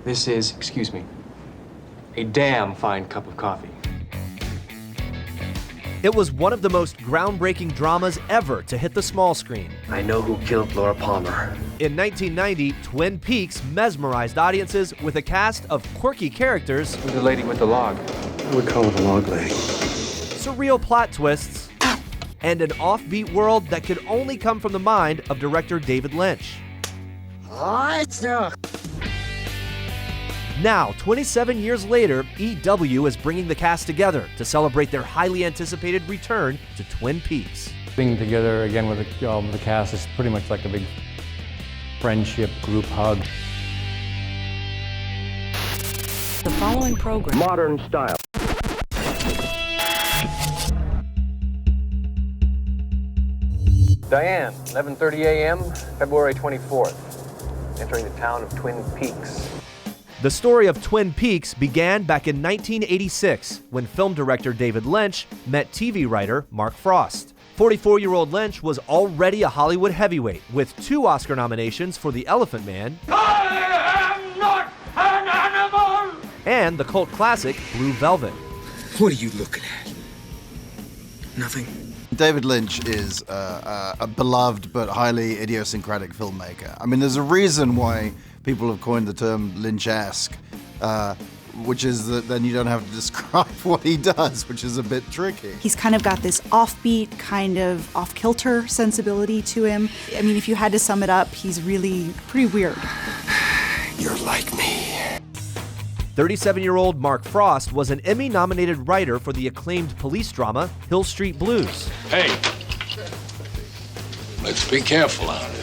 This is, excuse me, a damn fine cup of coffee. It was one of the most groundbreaking dramas ever to hit the small screen. I know who killed Laura Palmer. In 1990, Twin Peaks mesmerized audiences with a cast of quirky characters, The lady with the log. I would call it a log lady. surreal plot twists, and an offbeat world that could only come from the mind of director David Lynch. Now, 27 years later, EW is bringing the cast together to celebrate their highly anticipated return to Twin Peaks. Being together again with the cast is pretty much like a big friendship group hug. The following program. Modern style. Diane, 11:30 a.m., February 24th. Entering the town of Twin Peaks. The story of Twin Peaks began back in 1986 when film director David Lynch met TV writer Mark Frost. 44-year-old Lynch was already a Hollywood heavyweight with 2 Oscar nominations for The Elephant Man I am not an animal! and the cult classic Blue Velvet. What are you looking at? Nothing. David Lynch is a beloved but highly idiosyncratic filmmaker. I mean, there's a reason why people have coined the term Lynch-esque, which is that then you don't have to describe what he does, which is a bit tricky. He's kind of got this offbeat, kind of off-kilter sensibility to him. I mean, if you had to sum it up, he's really pretty weird. You're like me. 37-year-old Mark Frost was an Emmy-nominated writer for the acclaimed police drama Hill Street Blues. Hey, let's be careful out here.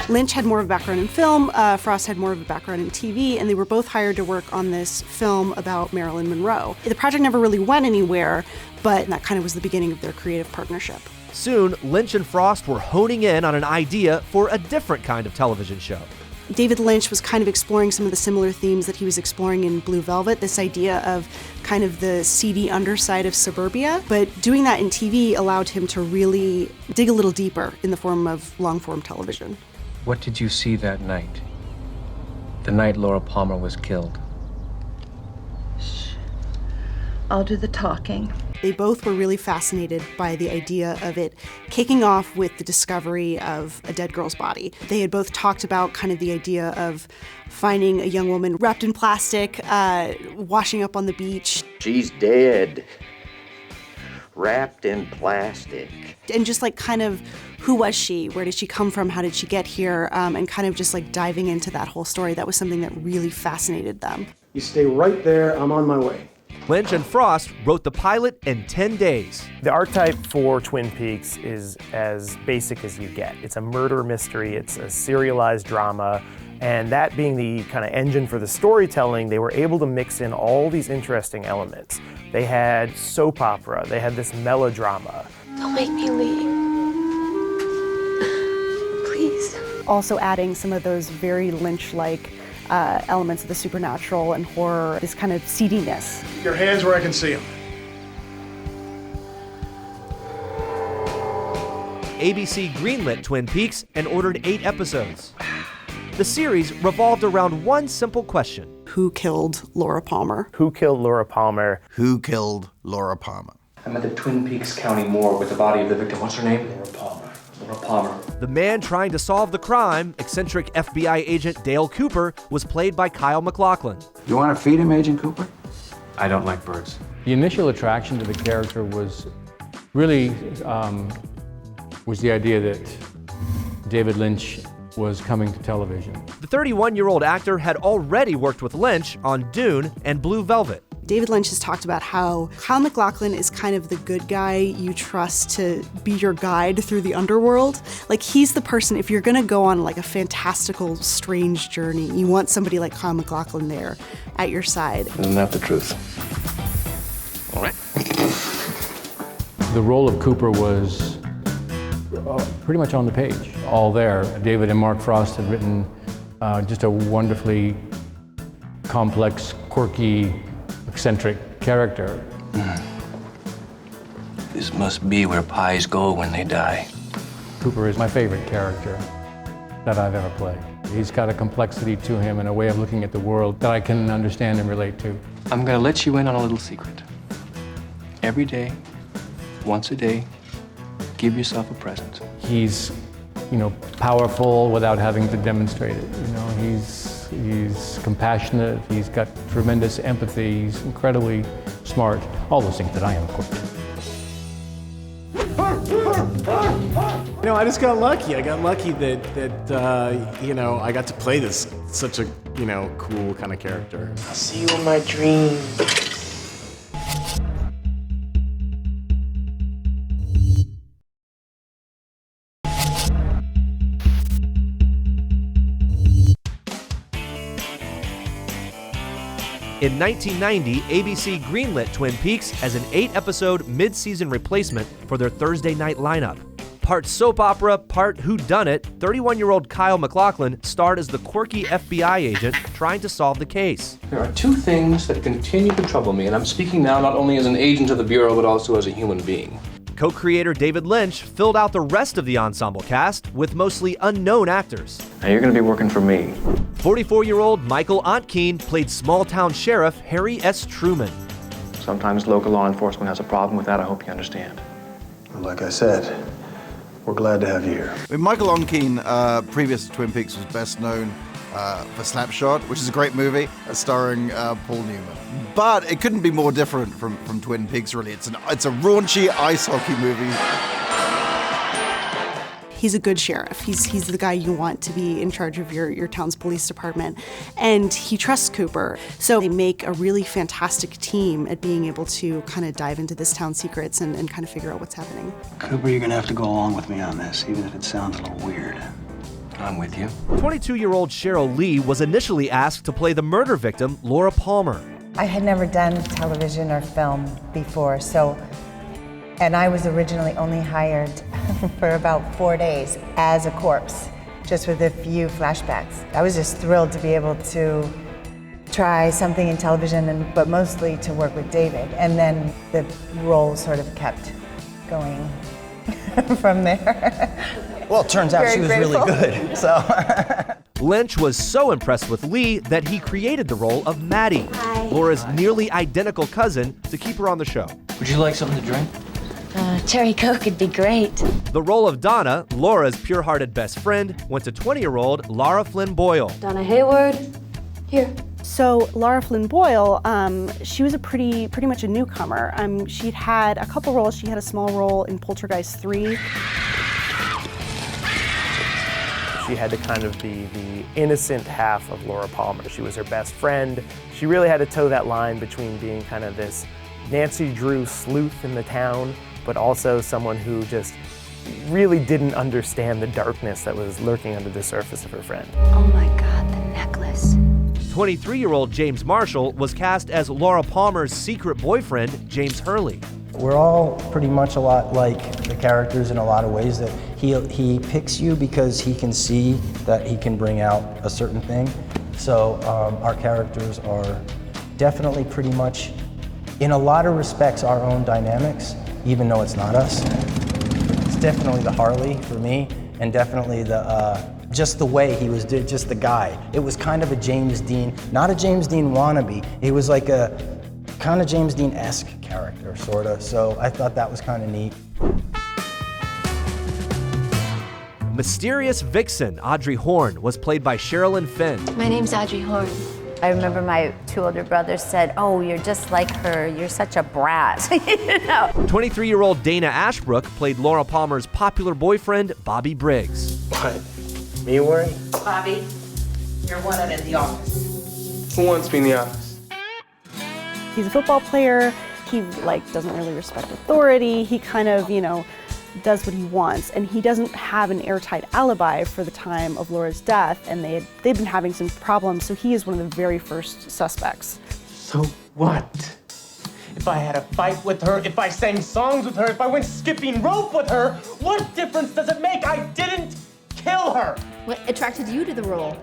Lynch had more of a background in film, Frost had more of a background in TV, and they were both hired to work on this film about Marilyn Monroe. The project never really went anywhere, but that kind of was the beginning of their creative partnership. Soon, Lynch and Frost were honing in on an idea for a different kind of television show. David Lynch was kind of exploring some of the similar themes that he was exploring in Blue Velvet, this idea of kind of the seedy underside of suburbia. But doing that in TV allowed him to really dig a little deeper in the form of long-form television. What did you see that night? The night Laura Palmer was killed. I'll do the talking. They both were really fascinated by the idea of it kicking off with the discovery of a dead girl's body. They had both talked about kind of the idea of finding a young woman wrapped in plastic, washing up on the beach. She's dead. Wrapped in plastic. And just like kind of, who was she? Where did she come from? How did she get here? And kind of just like diving into that whole story. That was something that really fascinated them. You stay right there, I'm on my way. Lynch and Frost wrote the pilot in 10 days. The archetype for Twin Peaks is as basic as you get. It's a murder mystery, it's a serialized drama, and that being the kind of engine for the storytelling, they were able to mix in all these interesting elements. They had soap opera, they had this melodrama. Don't make me leave. Please. Also adding some of those very Lynch-like elements of the supernatural and horror, this kind of seediness. Your hands where I can see them. ABC greenlit Twin Peaks and ordered 8 episodes. The series revolved around one simple question. Who killed Laura Palmer? Who killed Laura Palmer? Who killed Laura Palmer? I'm at the Twin Peaks County morgue with the body of the victim. What's her name? Laura Palmer. Laura Palmer. The man trying to solve the crime, eccentric FBI agent Dale Cooper, was played by Kyle MacLachlan. You want to feed him, Agent Cooper? I don't like birds. The initial attraction to the character was really was the idea that David Lynch was coming to television. The 31-year-old actor had already worked with Lynch on Dune and Blue Velvet. David Lynch has talked about how Kyle MacLachlan is kind of the good guy you trust to be your guide through the underworld. Like, he's the person, if you're gonna go on like a fantastical, strange journey, you want somebody like Kyle MacLachlan there at your side. Isn't that the truth? All right. The role of Cooper was pretty much on the page, all there. David and Mark Frost had written just a wonderfully complex, quirky, eccentric character. This must be where pies go when they die. Cooper is my favorite character that I've ever played. He's got a complexity to him and a way of looking at the world that I can understand and relate to. I'm gonna let you in on a little secret. Every day, once a day, give yourself a present. He's, powerful without having to demonstrate it. He's compassionate. He's got tremendous empathy. He's incredibly smart. All those things that I am, of course. I just got lucky. I got lucky that I got to play this such a, cool kind of character. I'll see you in my dreams. In 1990, ABC greenlit Twin Peaks as an 8-episode mid-season replacement for their Thursday night lineup. Part soap opera, part whodunit, 31-year-old Kyle MacLachlan starred as the quirky FBI agent trying to solve the case. There are two things that continue to trouble me, and I'm speaking now not only as an agent of the Bureau, but also as a human being. Co-creator David Lynch filled out the rest of the ensemble cast with mostly unknown actors. Now you're going to be working for me. 44-year-old Michael Ontkeen played small-town sheriff Harry S. Truman. Sometimes local law enforcement has a problem with that. I hope you understand. Like I said, we're glad to have you here. Michael Ontkeen, previous to Twin Peaks, was best known for Slapshot, which is a great movie starring Paul Newman. But it couldn't be more different from Twin Peaks, really. It's a raunchy ice hockey movie. He's a good sheriff. He's the guy you want to be in charge of your town's police department. And he trusts Cooper. So they make a really fantastic team at being able to kind of dive into this town's secrets and kind of figure out what's happening. Cooper, you're gonna have to go along with me on this, even if it sounds a little weird. I'm with you. 22-year-old Sheryl Lee was initially asked to play the murder victim, Laura Palmer. I had never done television or film before, and I was originally only hired for about 4 days as a corpse, just with a few flashbacks. I was just thrilled to be able to try something in television, but mostly to work with David. And then the role sort of kept going from there. Well, it turns out she was really good, so. Lynch was so impressed with Lee that he created the role of Maddie, Laura's nearly identical cousin, to keep her on the show. Would you like something to drink? Cherry Coke would be great. The role of Donna, Laura's pure-hearted best friend, went to 20-year-old Lara Flynn Boyle. Donna Hayward, here. So Lara Flynn Boyle, she was pretty much a newcomer. She'd had a couple roles. She had a small role in Poltergeist 3. She had to kind of be the innocent half of Laura Palmer. She was her best friend. She really had to toe that line between being kind of this Nancy Drew sleuth in the town, but also someone who just really didn't understand the darkness that was lurking under the surface of her friend. Oh my God, the necklace. 23-year-old James Marshall was cast as Laura Palmer's secret boyfriend, James Hurley. We're all pretty much a lot like the characters in a lot of ways, that he picks you because he can see that he can bring out a certain thing. So our characters are definitely pretty much, in a lot of respects, our own dynamics, even though it's not us. It's definitely the Harley for me, and definitely just the way he was, just the guy. It was kind of a James Dean, not a James Dean wannabe. It was like a kind of James Dean-esque character, sort of. So I thought that was kind of neat. Mysterious vixen Audrey Horne was played by Sherilyn Fenn. My name's Audrey Horne. I remember my two older brothers said, "Oh, you're just like her. You're such a brat." You know? 23-year-old Dana Ashbrook played Laura Palmer's popular boyfriend, Bobby Briggs. What? Me worry? Bobby, you're wanted in the office. Who wants me in the office? He's a football player. He doesn't really respect authority. He kind of, does what he wants, and he doesn't have an airtight alibi for the time of Laura's death, and they've been having some problems, so he is one of the very first suspects. So what? If I had a fight with her, if I sang songs with her, if I went skipping rope with her, what difference does it make? I didn't kill her! What attracted you to the role?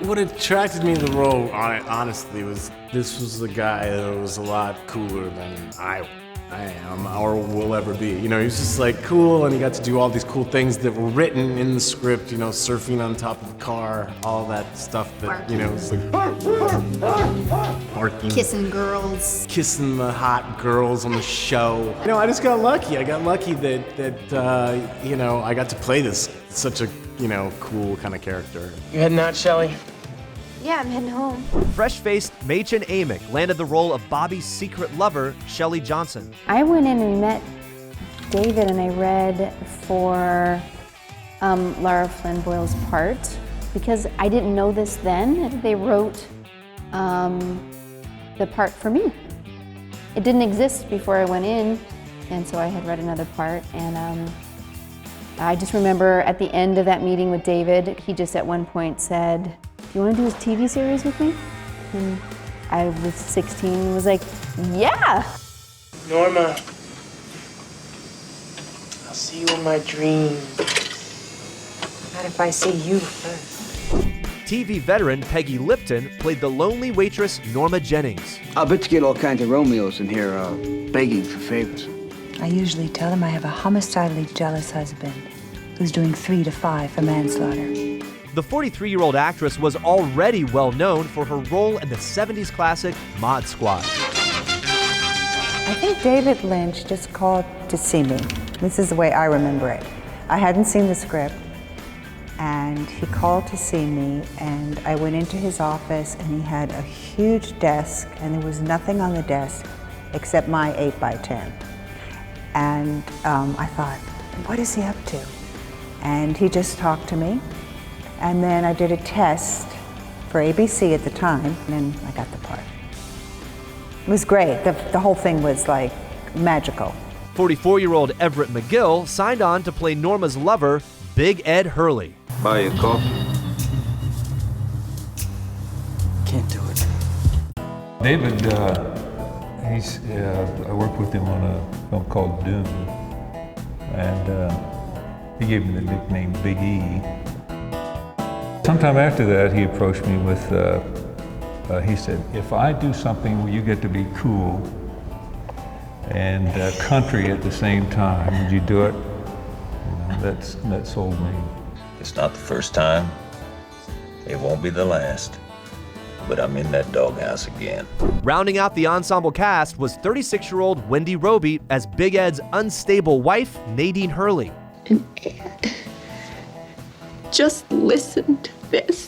What attracted me to the role, honestly, was this was the guy that was a lot cooler than I I am or will ever be. You know, he's just like cool, and he got to do all these cool things that were written in the script, you know, surfing on top of a car, all that stuff that, you know, it's like barking. Kissing girls. Kissing the hot girls on the show. You know, I just got lucky. I got lucky that you know, I got to play this such a, you know, cool kind of character. You heading out, Shelly? Yeah, I'm heading home. Fresh-faced Madchen Amick landed the role of Bobby's secret lover, Shelly Johnson. I went in and met David and I read for Lara Flynn Boyle's part because I didn't know this then. They wrote the part for me. It didn't exist before I went in, and so I had read another part. And I just remember at the end of that meeting with David, he just at one point said, "You want to do this TV series with me?" And I was 16 and was like, yeah! Norma, I'll see you in my dreams. Not if I see you first. TV veteran Peggy Lipton played the lonely waitress Norma Jennings. I bet you get all kinds of Romeos in here begging for favors. I usually tell them I have a homicidally jealous husband who's doing 3 to 5 for manslaughter. The 43-year-old actress was already well known for her role in the 70s classic Mod Squad. I think David Lynch just called to see me. This is the way I remember it. I hadn't seen the script, and he called to see me, and I went into his office, and he had a huge desk, and there was nothing on the desk except my 8x10. And I thought, what is he up to? And he just talked to me. And then I did a test for ABC at the time, and then I got the part. It was great. The whole thing was like magical. 44-year-old Everett McGill signed on to play Norma's lover, Big Ed Hurley. Buy you a coffee? Can't do it. David, I worked with him on a film called Doom, and he gave me the nickname Big E. Sometime after that, he approached me with, he said, if I do something where you get to be cool and country at the same time, would you do it? You know, that sold me. It's not the first time. It won't be the last. But I'm in that doghouse again. Rounding out the ensemble cast was 36-year-old Wendy Robie as Big Ed's unstable wife, Nadine Hurley. And Ed, just listen to this.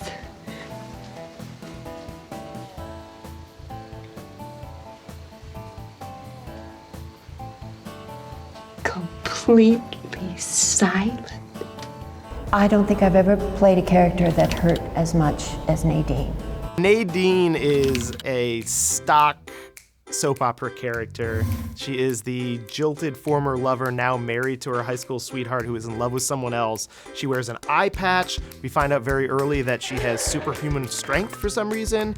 Completely silent. I don't think I've ever played a character that hurt as much as Nadine. Nadine is a stock soap opera character. She is the jilted former lover now married to her high school sweetheart who is in love with someone else. She wears an eye patch. We find out very early that she has superhuman strength for some reason.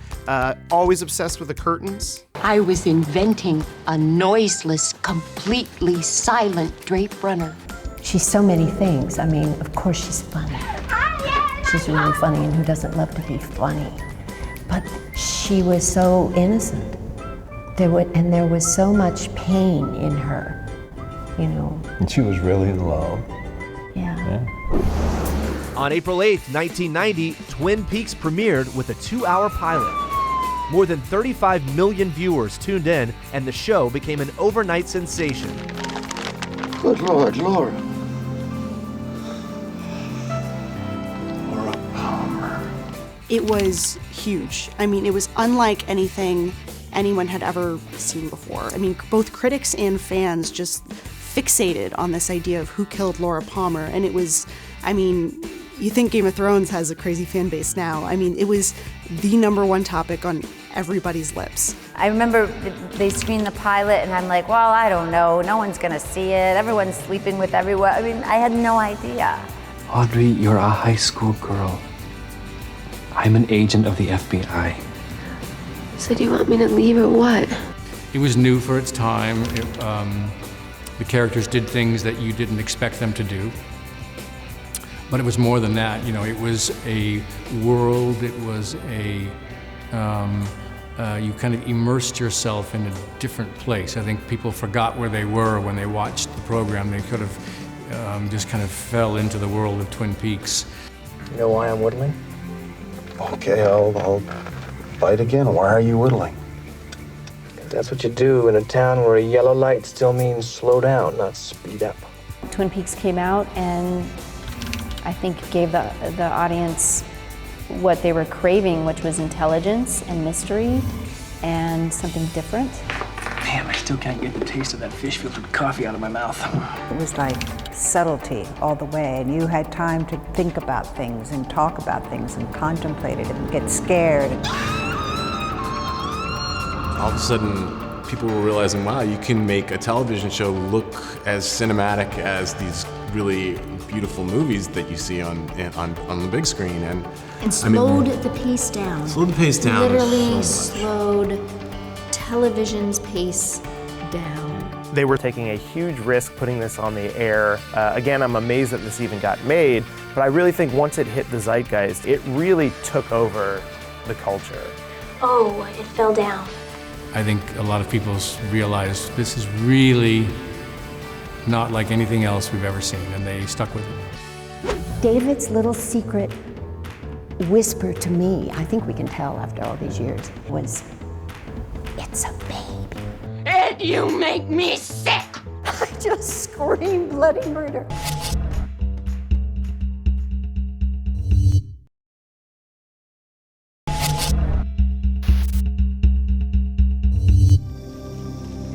Always obsessed with the curtains. I was inventing a noiseless, completely silent drape runner. She's so many things. I mean, of course she's funny. She's really funny, and who doesn't love to be funny? But she was so innocent. There was so much pain in her, you know. And she was really in love. Yeah. On April 8th, 1990, Twin Peaks premiered with a 2-hour pilot. More than 35 million viewers tuned in, and the show became an overnight sensation. Good Lord, Laura. It was huge. I mean, it was unlike anything anyone had ever seen before. I mean, both critics and fans just fixated on this idea of who killed Laura Palmer. And it was, I mean, you think Game of Thrones has a crazy fan base now. I mean, it was the #1 topic on everybody's lips. I remember they screened the pilot and I'm like, well, I don't know. No one's gonna see it. Everyone's sleeping with everyone. I mean, I had no idea. Audrey, you're a high school girl. I'm an agent of the FBI. So do you want me to leave or what? It was new for its time. The characters did things that you didn't expect them to do. But it was more than that. You know, it was a world, it was a you kind of immersed yourself in a different place. I think people forgot where they were when they watched the program. They could have just kind of fell into the world of Twin Peaks. You know why I'm whittling? Okay, I'll bite again. Why are you whittling? That's what you do in a town where a yellow light still means slow down, not speed up. Twin Peaks came out and I think gave the audience what they were craving, which was intelligence and mystery and something different. Damn, I still can't get the taste of that fish-filtered coffee out of my mouth. It was like subtlety all the way, and you had time to think about things and talk about things and contemplate it and get scared. All of a sudden, people were realizing, wow, you can make a television show look as cinematic as these really beautiful movies that you see on the big screen. And slowed the pace down. Slowed the pace down. Literally slowed television's pace down. They were taking a huge risk putting this on the air. Again, I'm amazed that this even got made, but I really think once it hit the zeitgeist, it really took over the culture. Oh, it fell down. I think a lot of people realized this is really not like anything else we've ever seen, and they stuck with it. David's little secret whisper to me, I think we can tell after all these years, was, it's a baby. Ed, you make me sick! I just screamed bloody murder.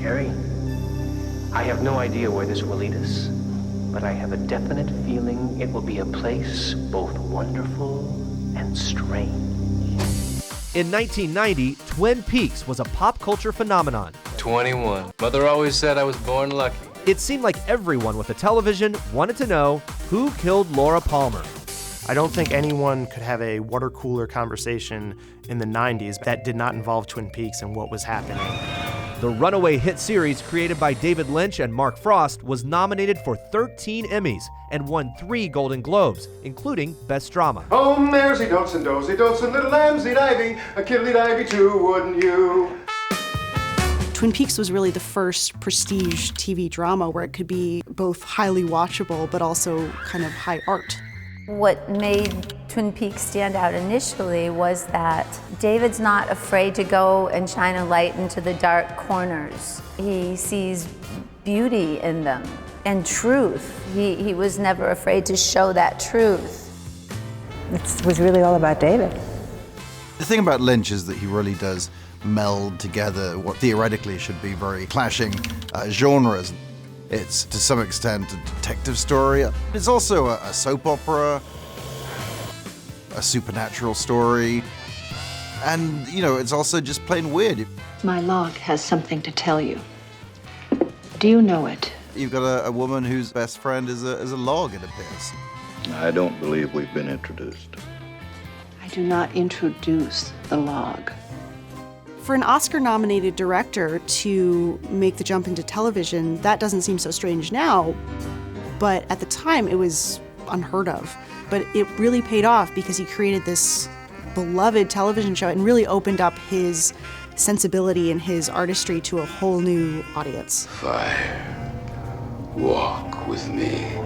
Harry, I have no idea where this will lead us, but I have a definite feeling it will be a place both wonderful and strange. In 1990, Twin Peaks was a pop culture phenomenon. 21. Mother always said I was born lucky. It seemed like everyone with a television wanted to know who killed Laura Palmer. I don't think anyone could have a water cooler conversation in the 90s that did not involve Twin Peaks and what was happening. The runaway hit series created by David Lynch and Mark Frost was nominated for 13 Emmys and won 3 Golden Globes, including Best Drama. Oh, Maresy Dotes and little lambsy diving, a kiddly divey too, wouldn't you? Twin Peaks was really the first prestige TV drama where it could be both highly watchable but also kind of high art. What made Twin Peaks stand out initially was that David's not afraid to go and shine a light into the dark corners. He sees beauty in them and truth. He was never afraid to show that truth. It was really all about David. The thing about Lynch is that he really does meld together what theoretically should be very clashing genres. It's, to some extent, a detective story. It's also a soap opera, a supernatural story, and, you know, it's also just plain weird. My log has something to tell you. Do you know it? You've got a woman whose best friend is a log, it appears. I don't believe we've been introduced. I do not introduce the log. For an Oscar-nominated director to make the jump into television, that doesn't seem so strange now, but at the time it was unheard of. But it really paid off because he created this beloved television show and really opened up his sensibility and his artistry to a whole new audience. Fire, walk with me.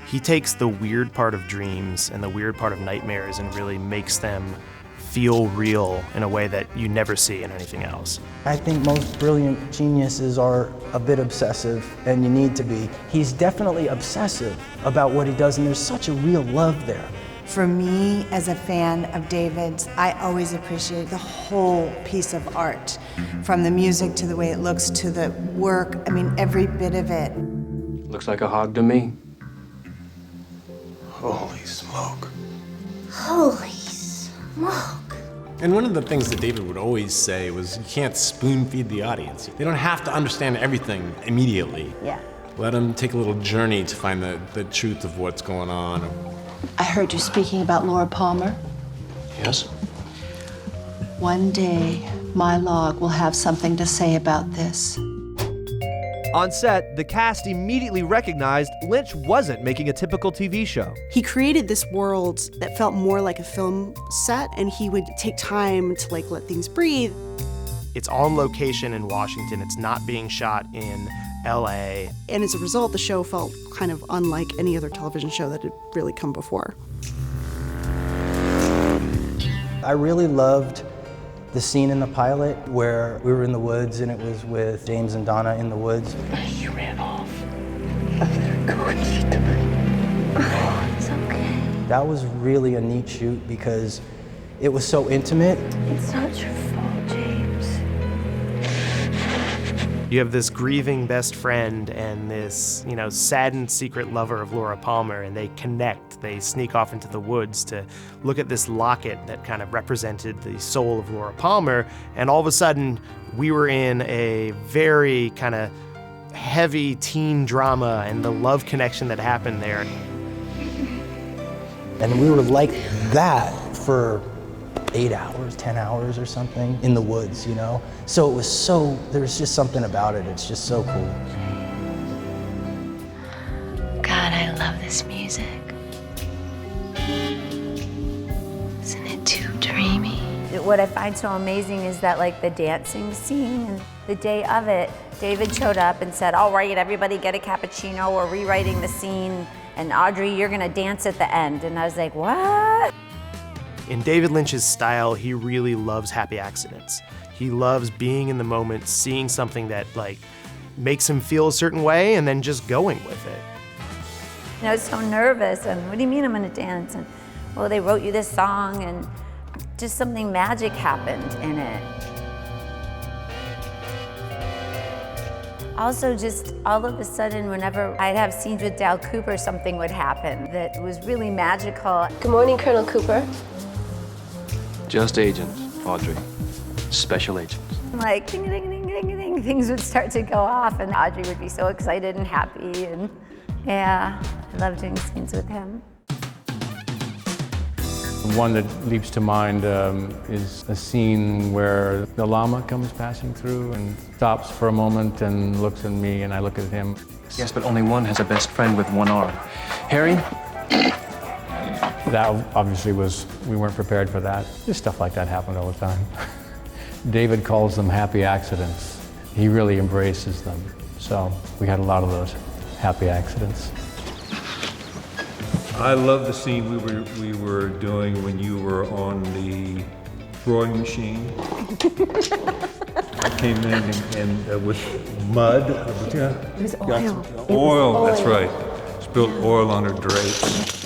He takes the weird part of dreams and the weird part of nightmares and really makes them feel real in a way that you never see in anything else. I think most brilliant geniuses are a bit obsessive, and you need to be. He's definitely obsessive about what he does, and there's such a real love there. For me, as a fan of David's, I always appreciate the whole piece of art. From the music to the way it looks to the work, I mean, every bit of it. Looks like a hog to me. Holy smoke. Holy smoke. And one of the things that David would always say was, you can't spoon feed the audience. They don't have to understand everything immediately. Yeah. Let them take a little journey to find the truth of what's going on. I heard you speaking about Laura Palmer. Yes? One day, my log will have something to say about this. On set, the cast immediately recognized Lynch wasn't making a typical TV show. He created this world that felt more like a film set, and he would take time to let things breathe. It's on location in Washington. It's not being shot in LA. And as a result, the show felt kind of unlike any other television show that had really come before. I really loved the scene in the pilot where we were in the woods and it was with James and Donna in the woods. She ran off. It's okay. That was really a neat shoot because it was so intimate. It's not your fault, James. You have this grieving best friend and this, saddened secret lover of Laura Palmer, and they connect. They sneak off into the woods to look at this locket that kind of represented the soul of Laura Palmer, and all of a sudden, we were in a very kind of heavy teen drama and the love connection that happened there. And we were like that for 8 hours, 10 hours or something in the woods, So it was there's just something about it. It's just so cool. God, I love this music. Isn't it too dreamy? What I find so amazing is that the dancing scene, and the day of it, David showed up and said, all right, everybody get a cappuccino, we're rewriting the scene, and Audrey, you're gonna dance at the end. And I was like, what? In David Lynch's style, he really loves happy accidents. He loves being in the moment, seeing something that makes him feel a certain way, and then just going with it. I was so nervous, and what do you mean I'm gonna dance? And well, they wrote you this song, and just something magic happened in it. Also, just all of a sudden, whenever I'd have scenes with Dal Cooper, something would happen that was really magical. Good morning, Colonel Cooper. Just agent, Audrey. Special agent. Ding, ding, ding, ding, ding, things would start to go off, and Audrey would be so excited and happy, and yeah, I love doing scenes with him. One that leaps to mind is a scene where the llama comes passing through and stops for a moment and looks at me, and I look at him. Yes, but only one has a best friend with one arm. Harry? That obviously we weren't prepared for that. Just stuff like that happened all the time. David calls them happy accidents. He really embraces them. So we had a lot of those happy accidents. I love the scene we were doing when you were on the throwing machine. I came in and with mud. It was oil. Oil, that's right. Spilled oil on her drapes.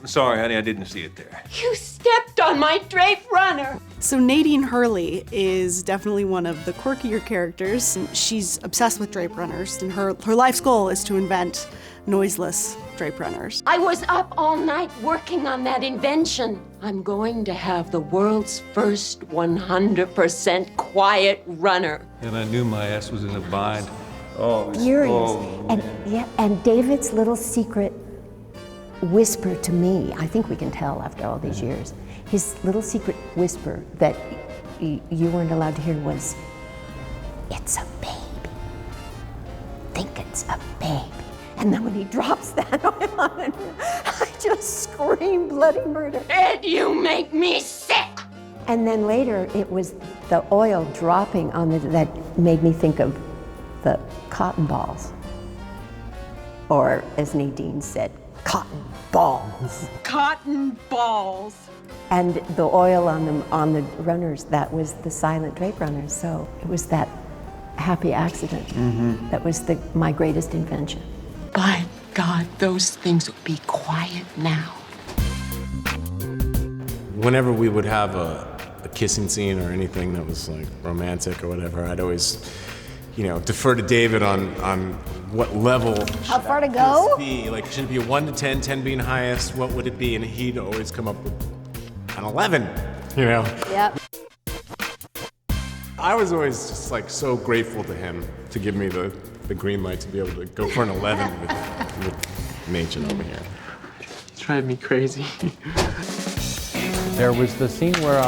Sorry, honey, I didn't see it there. You stepped on my drape runner. So Nadine Hurley is definitely one of the quirkier characters. She's obsessed with drape runners, and her life's goal is to invent noiseless drape runners. I was up all night working on that invention. I'm going to have the world's first 100% quiet runner. And I knew my ass was in a bind. Oh, Furious. oh, And David's little secret whisper to me, I think we can tell after all these years, his little secret whisper that you weren't allowed to hear was, it's a baby. Think it's a baby. And then when he drops that oil on it, I just scream bloody murder. Ed, you make me sick! And then later, it was the oil dropping on it that made me think of the cotton balls. Or, as Nadine said, cotton balls. Cotton balls. And the oil on the runners, that was the silent drape runners. So it was that happy accident. That was my greatest invention. By God, those things would be quiet now. Whenever we would have a kissing scene or anything that was romantic or whatever, I'd always, defer to David on what level. How far to go? Be should it be a 1 to 10, 10 being highest? What would it be? And he'd always come up with an 11. Yep. I was always just so grateful to him to give me the green light to be able to go for an 11 with Madchen over here. It's driving me crazy. There was the scene where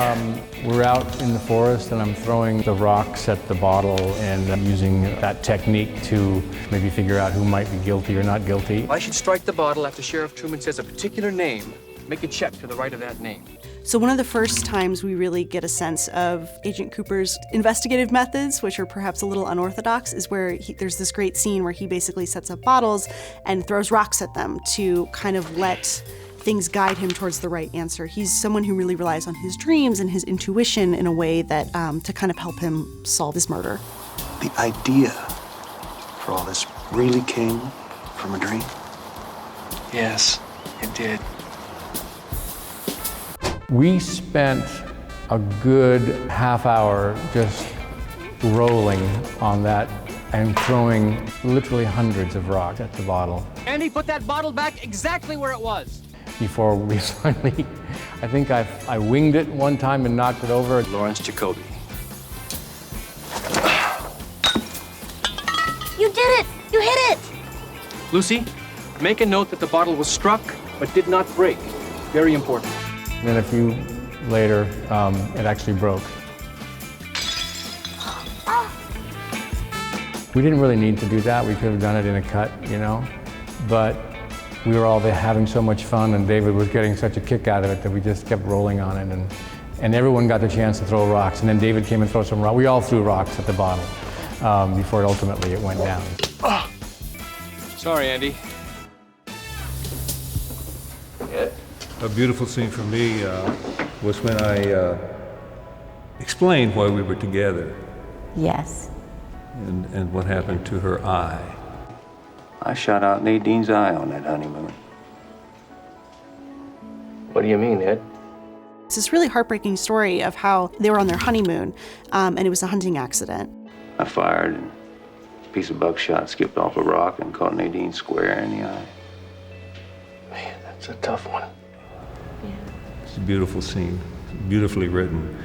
we're out in the forest and I'm throwing the rocks at the bottle and I'm using that technique to maybe figure out who might be guilty or not guilty. I should strike the bottle after Sheriff Truman says a particular name. Make a check to the right of that name. So one of the first times we really get a sense of Agent Cooper's investigative methods, which are perhaps a little unorthodox, is where there's this great scene where he basically sets up bottles and throws rocks at them to kind of let things guide him towards the right answer. He's someone who really relies on his dreams and his intuition in a way that to kind of help him solve his murder. The idea for all this really came from a dream? Yes, it did. We spent a good half hour just rolling on that and throwing literally hundreds of rocks at the bottle Andy, put that bottle back exactly where it was. before we finally, I think I winged it one time and knocked it over. Lawrence Jacoby. You did it! You hit it! Lucy, make a note that the bottle was struck but did not break. Very important. And then a few later, it actually broke. We didn't really need to do that. We could have done it in a cut, you know? But we were all there having so much fun, and David was getting such a kick out of it that we just kept rolling on it. And everyone got the chance to throw rocks. And then David came and threw some rocks. We all threw rocks at the bottle before ultimately it went down. Oh. Sorry, Andy. Yeah. A beautiful scene for me was when I explained why we were together. Yes. And what happened to her eye. I shot out Nadine's eye on that honeymoon. What do you mean, Ed? It's this really heartbreaking story of how they were on their honeymoon, and it was a hunting accident. I fired, and a piece of buckshot skipped off a rock and caught Nadine square in the eye. Man, that's a tough one. It's a beautiful scene, beautifully written,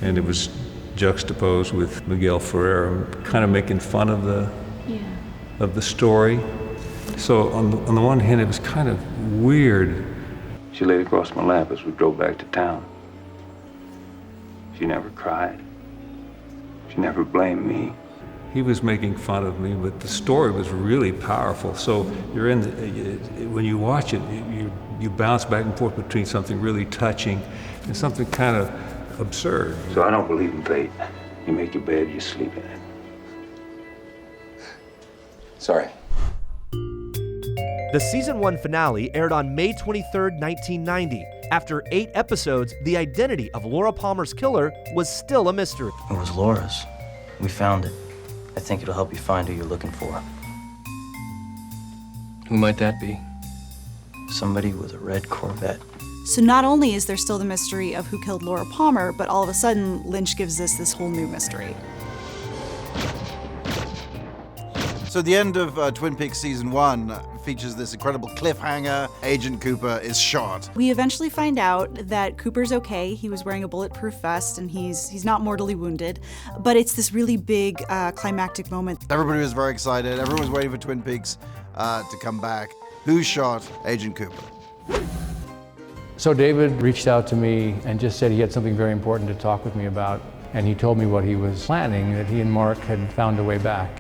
and it was juxtaposed with Miguel Ferrer, kind of making fun of the story. So on the one hand, it was kind of weird. She laid across my lap as we drove back to town. She never cried. She never blamed me. He was making fun of me, but the story was really powerful. So you're in when you watch it, you bounce back and forth between something really touching and something kind of absurd. So I don't believe in fate. You make your bed, you sleep in it. Sorry. The season 1 finale aired on May 23, 1990. After 8 episodes, the identity of Laura Palmer's killer was still a mystery. It was Laura's. We found it. I think it'll help you find who you're looking for. Who might that be? Somebody with a red Corvette. So not only is there still the mystery of who killed Laura Palmer, but all of a sudden, Lynch gives us this whole new mystery. So the end of Twin Peaks Season 1 features this incredible cliffhanger. Agent Cooper is shot. We eventually find out that Cooper's okay. He was wearing a bulletproof vest and he's not mortally wounded. But it's this really big climactic moment. Everybody was very excited. Everyone was waiting for Twin Peaks to come back. Who shot Agent Cooper? So David reached out to me and just said he had something very important to talk with me about. And he told me what he was planning, that he and Mark had found a way back.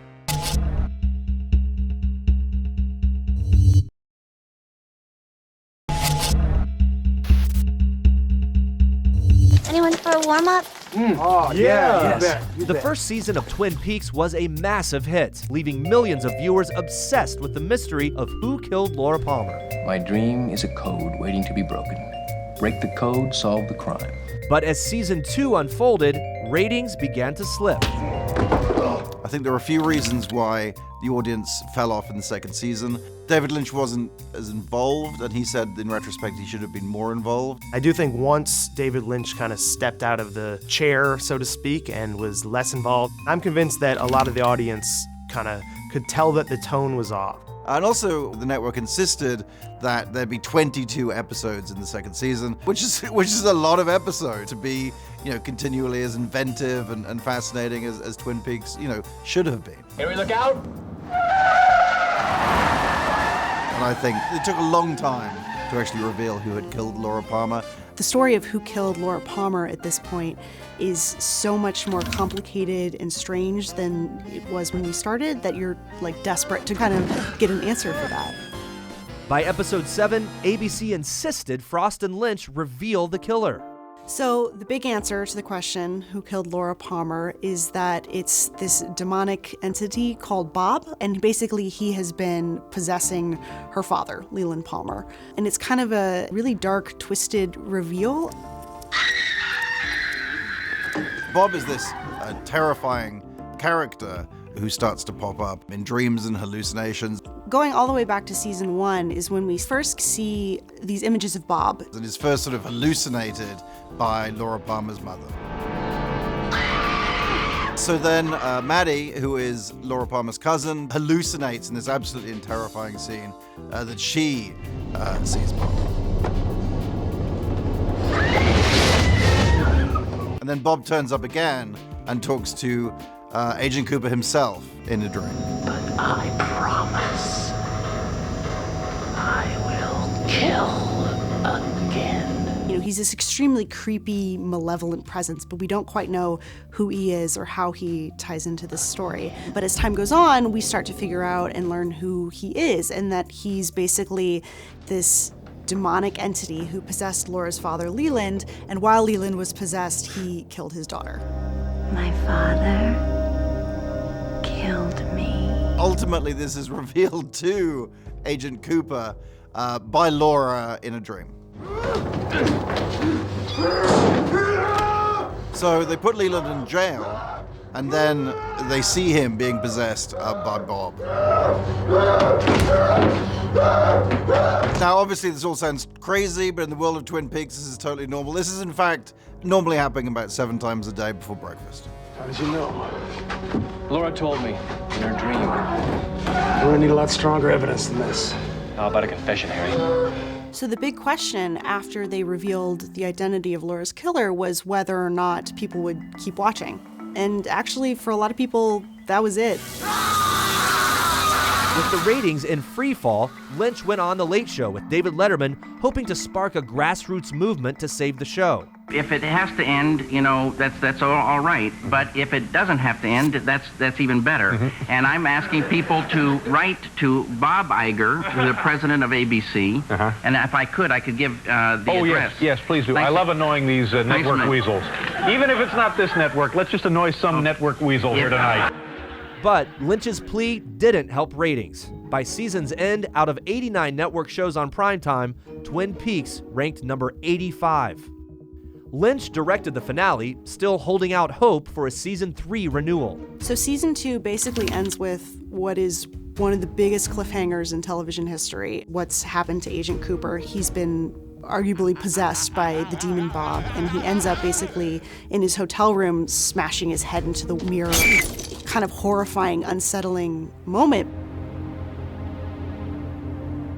Anyone for a warm-up? Oh, yeah. The first season of Twin Peaks was a massive hit, leaving millions of viewers obsessed with the mystery of who killed Laura Palmer. My dream is a code waiting to be broken. Break the code, solve the crime. But as season 2 unfolded, ratings began to slip. I think there were a few reasons why the audience fell off in the second season. David Lynch wasn't as involved, and he said in retrospect he should have been more involved. I do think once David Lynch kind of stepped out of the chair, so to speak, and was less involved, I'm convinced that a lot of the audience kind of could tell that the tone was off. And also, the network insisted that there be 22 episodes in the second season, which is a lot of episodes to be, continually as inventive and fascinating as Twin Peaks, should have been. Here we look out. And I think it took a long time to actually reveal who had killed Laura Palmer. The The story of who killed Laura Palmer at this point is so much more complicated and strange than it was when we started that you're like desperate to kind of get an answer for that. By episode 7, ABC insisted Frost and Lynch reveal the killer. So the big answer to the question, who killed Laura Palmer, is that it's this demonic entity called Bob, and basically he has been possessing her father, Leland Palmer. And it's kind of a really dark, twisted reveal. Bob is this terrifying character who starts to pop up in dreams and hallucinations. Going all the way back to season 1 is when we first see these images of Bob. And is first sort of hallucinated by Laura Palmer's mother. So then Maddie, who is Laura Palmer's cousin, hallucinates in this absolutely terrifying scene that she sees Bob. And then Bob turns up again and talks to Agent Cooper himself in a dream. But I promise I will kill again. You know, he's this extremely creepy, malevolent presence, but we don't quite know who he is or how he ties into this story. But as time goes on, we start to figure out and learn who he is, and that he's basically this demonic entity who possessed Laura's father, Leland, and while Leland was possessed, he killed his daughter. My father killed me. Ultimately, this is revealed to Agent Cooper by Laura in a dream. So they put Leland in jail, and then they see him being possessed by Bob. Now, obviously, this all sounds crazy, but in the world of Twin Peaks, this is totally normal. This is, in fact, normally happening about 7 times a day before breakfast. How did you know? Laura told me in her dream. We're gonna need a lot stronger evidence than this. How about a confession, Harry? So the big question after they revealed the identity of Laura's killer was whether or not people would keep watching. And actually, for a lot of people, that was it. With the ratings in free fall, Lynch went on The Late Show with David Letterman, hoping to spark a grassroots movement to save the show. If it has to end, you know, that's all right. But if it doesn't have to end, that's even better. Mm-hmm. And I'm asking people to write to Bob Iger, the president of ABC. Uh-huh. And if I could give the address. Yes, please do. Thanks. I love annoying these network weasels. Even if it's not this network, let's just annoy some network weasel here tonight. But Lynch's plea didn't help ratings. By season's end, out of 89 network shows on primetime, Twin Peaks ranked number 85. Lynch directed the finale, still holding out hope for a season 3 renewal. So season 2 basically ends with what is one of the biggest cliffhangers in television history. What's happened to Agent Cooper? He's been arguably possessed by the demon Bob, and he ends up basically in his hotel room smashing his head into the mirror. Kind of horrifying, unsettling moment.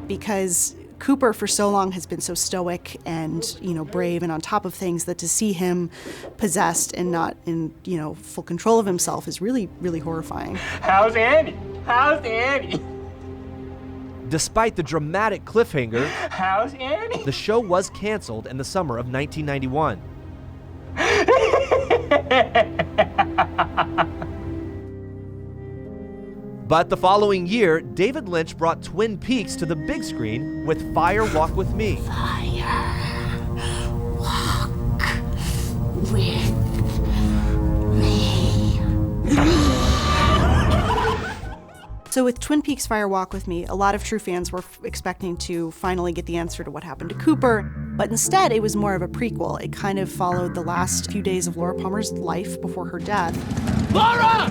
Because Cooper for so long has been so stoic and, you know, brave and on top of things, that to see him possessed and not in, you know, full control of himself is really, really horrifying. How's Annie? How's Annie? Despite the dramatic cliffhanger, How's Annie? The show was canceled in the summer of 1991. But the following year, David Lynch brought Twin Peaks to the big screen with Fire Walk With Me. Fire walk with me. So with Twin Peaks Fire Walk With Me, a lot of true fans were expecting to finally get the answer to what happened to Cooper, but instead it was more of a prequel. It kind of followed the last few days of Laura Palmer's life before her death. Laura!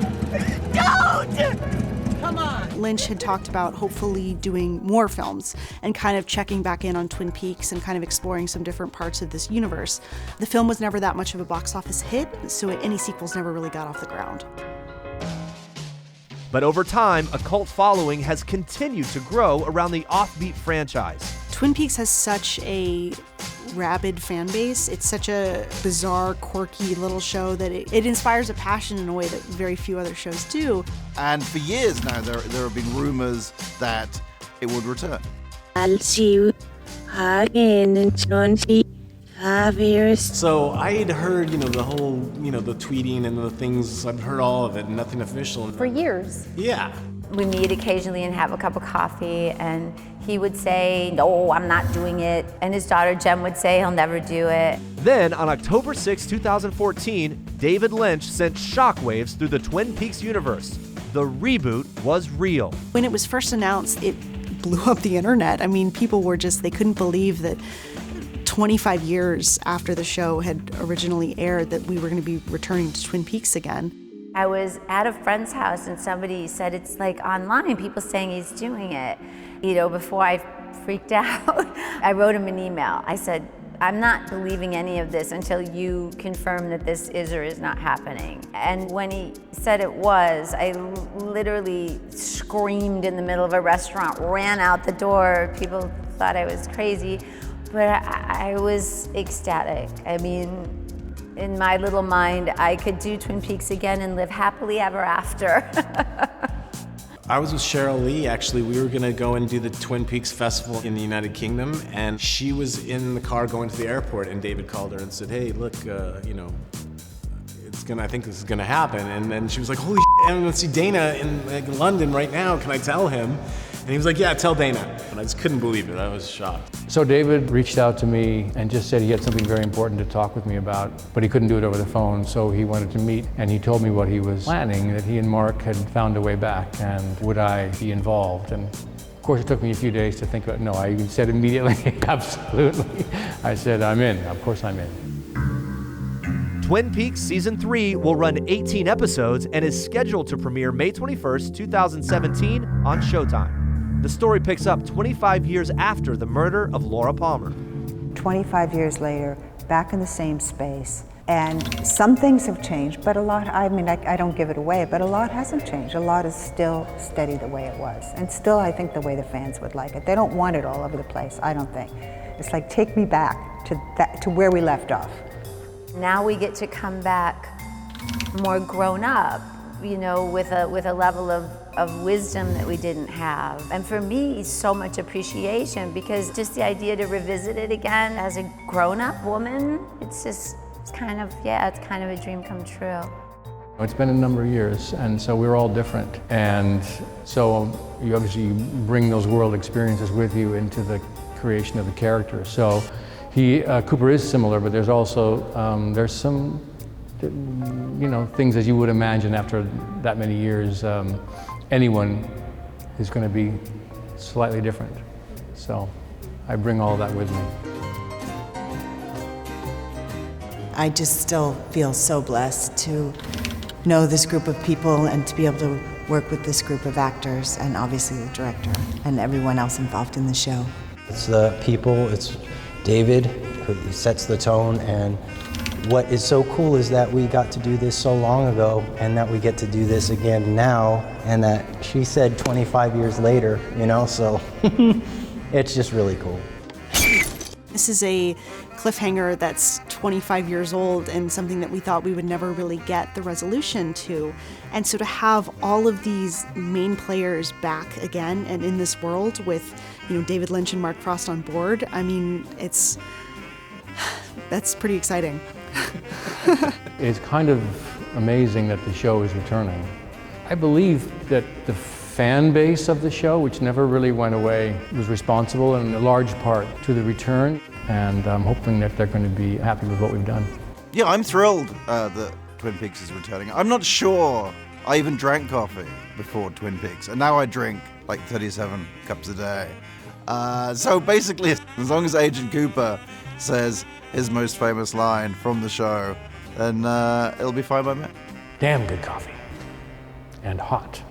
Don't! Come on! Lynch had talked about hopefully doing more films and kind of checking back in on Twin Peaks and kind of exploring some different parts of this universe. The film was never that much of a box office hit, so any sequels never really got off the ground. But over time, a cult following has continued to grow around the offbeat franchise. Twin Peaks has such a rabid fan base. It's such a bizarre, quirky little show that it inspires a passion in a way that very few other shows do. And for years now, there have been rumors that it would return. I'll see you again in 25 5 years. So I had heard, the whole, the tweeting and the things. I've heard all of it, nothing official. For years. Yeah. We meet occasionally and have a cup of coffee, and he would say, no, I'm not doing it. And his daughter Jem would say he'll never do it. Then, on October 6, 2014, David Lynch sent shockwaves through the Twin Peaks universe. The reboot was real. When it was first announced, it blew up the internet. I mean, people were they couldn't believe that 25 years after the show had originally aired that we were going to be returning to Twin Peaks again. I was at a friend's house and somebody said it's like online, people saying he's doing it. Before I freaked out, I wrote him an email. I said, I'm not believing any of this until you confirm that this is or is not happening. And when he said it was, I literally screamed in the middle of a restaurant, ran out the door. People thought I was crazy, but I was ecstatic. I mean, in my little mind, I could do Twin Peaks again and live happily ever after. I was with Sheryl Lee, actually. We were gonna go and do the Twin Peaks Festival in the United Kingdom, and she was in the car going to the airport, and David called her and said, hey, look, I think this is gonna happen. And then she was like, holy shit, I'm gonna see Dana in London right now, can I tell him? And he was like, yeah, tell Dana. And I just couldn't believe it, I was shocked. So David reached out to me and just said he had something very important to talk with me about, but he couldn't do it over the phone, so he wanted to meet, and he told me what he was planning, that he and Mark had found a way back, and would I be involved? And of course it took me a few days to think about it. No, I said immediately, absolutely. I said, I'm in, of course I'm in. Twin Peaks Season 3 will run 18 episodes and is scheduled to premiere May 21st, 2017 on Showtime. The story picks up 25 years after the murder of Laura Palmer. 25 years later, back in the same space, and some things have changed, but a lot, I don't give it away, but a lot hasn't changed. A lot is still steady the way it was, and still I think the way the fans would like it. They don't want it all over the place, I don't think. It's like, take me back to where we left off. Now we get to come back more grown up, with a level of wisdom that we didn't have. And for me, so much appreciation, because just the idea to revisit it again as a grown-up woman, it's kind of a dream come true. It's been a number of years, and so we're all different. And so you obviously bring those world experiences with you into the creation of the character. So Cooper is similar, but there's also, there's some, things as you would imagine after that many years, anyone is going to be slightly different. So I bring all that with me. I just still feel so blessed to know this group of people and to be able to work with this group of actors and obviously the director and everyone else involved in the show. It's the people, it's David who sets the tone, and what is so cool is that we got to do this so long ago and that we get to do this again now, and that she said 25 years later, so it's just really cool. This is a cliffhanger that's 25 years old and something that we thought we would never really get the resolution to. And so to have all of these main players back again and in this world with, David Lynch and Mark Frost on board, that's pretty exciting. It's kind of amazing that the show is returning. I believe that the fan base of the show, which never really went away, was responsible in a large part to the return, and I'm hoping that they're going to be happy with what we've done. Yeah, I'm thrilled that Twin Peaks is returning. I'm not sure I even drank coffee before Twin Peaks, and now I drink like 37 cups a day. So basically, as long as Agent Cooper says his most famous line from the show, then it'll be fine by me. Damn good coffee. And hot.